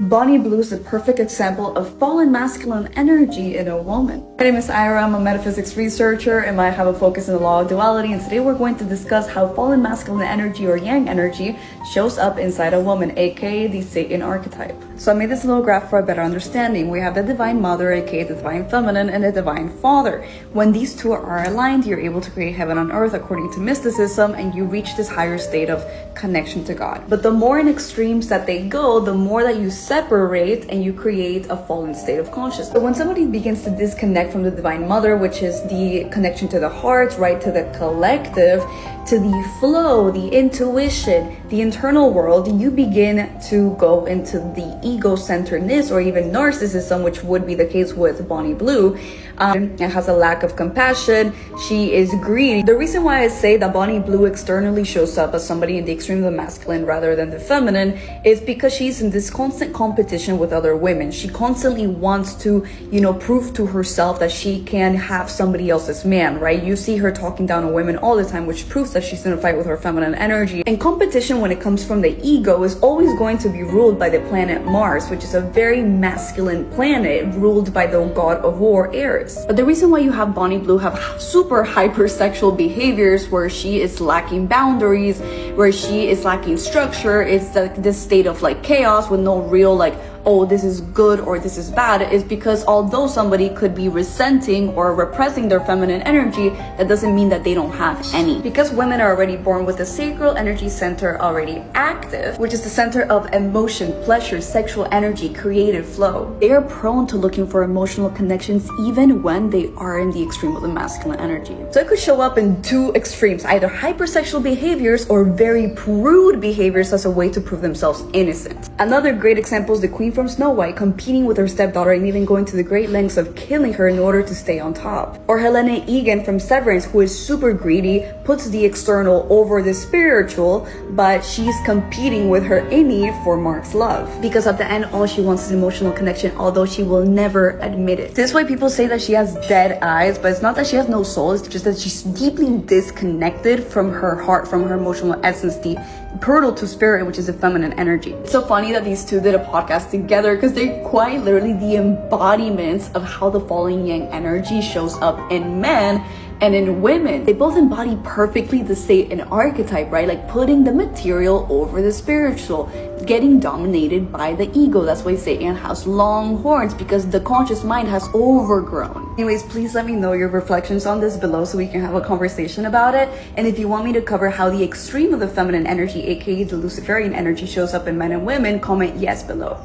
Bonnie Blue is the perfect example of fallen masculine energy in a woman. My name is IRAH, I'm a metaphysics researcher and I have a focus in the law of duality, and today we're going to discuss how fallen masculine energy or yang energy shows up inside a woman, aka the Satan archetype. So I made this little graph for a better understanding. We have the divine mother, aka the divine feminine, and the divine father. When these two are aligned, you're able to create heaven on earth according to mysticism, and you reach this higher state of connection to God. But the more in extremes that they go, the more that you separate and you create a fallen state of consciousness. So when somebody begins to disconnect from the divine mother, which is the connection to the heart, right, to the collective, to the flow, the intuition, the internal world, you begin to go into the ego-centeredness or even narcissism, which would be the case with Bonnie Blue. It has a lack of compassion. She is greedy. The reason why I say that Bonnie Blue externally shows up as somebody in the extreme of the masculine rather than the feminine is because she's in this constant competition with other women. She constantly wants to, prove to herself that she can have somebody else's man, right? You see her talking down on women all the time, which proves that she's in a fight with her feminine energy. And competition, when it comes from the ego, is always going to be ruled by the planet Mars, which is a very masculine planet ruled by the god of war, Ares. But the reason why you have Bonnie Blue have super hypersexual behaviors where she is lacking boundaries, where she is lacking structure, it's this state of chaos with no real oh, this is good or this is bad, is because although somebody could be resenting or repressing their feminine energy, that doesn't mean that they don't have any. Because women are already born with the sacral energy center already active, which is the center of emotion, pleasure, sexual energy, creative flow. They are prone to looking for emotional connections even when they are in the extreme of the masculine energy. So it could show up in two extremes, either hypersexual behaviors or very prude behaviors as a way to prove themselves innocent. Another great example is the Queen from Snow White competing with her stepdaughter and even going to the great lengths of killing her in order to stay on top. Or Helena Egan from Severance, who is super greedy, puts the external over the spiritual, but she's competing with her innie for Mark's love. Because at the end, all she wants is emotional connection, although she will never admit it. This is why people say that she has dead eyes, but it's not that she has no soul, it's just that she's deeply disconnected from her heart, from her emotional essence, the portal to spirit, which is the feminine energy. It's so funny that these two did a podcast together because they're quite literally the embodiments of how the fallen yang energy shows up in men and in women. They both embody perfectly the Satan archetype, right? Putting the material over the spiritual, getting dominated by the ego. That's why Satan has long horns, because the conscious mind has overgrown. Anyways, please let me know your reflections on this below so we can have a conversation about it. And if you want me to cover how the extreme of the feminine energy, aka the Luciferian energy, shows up in men and women, comment yes below.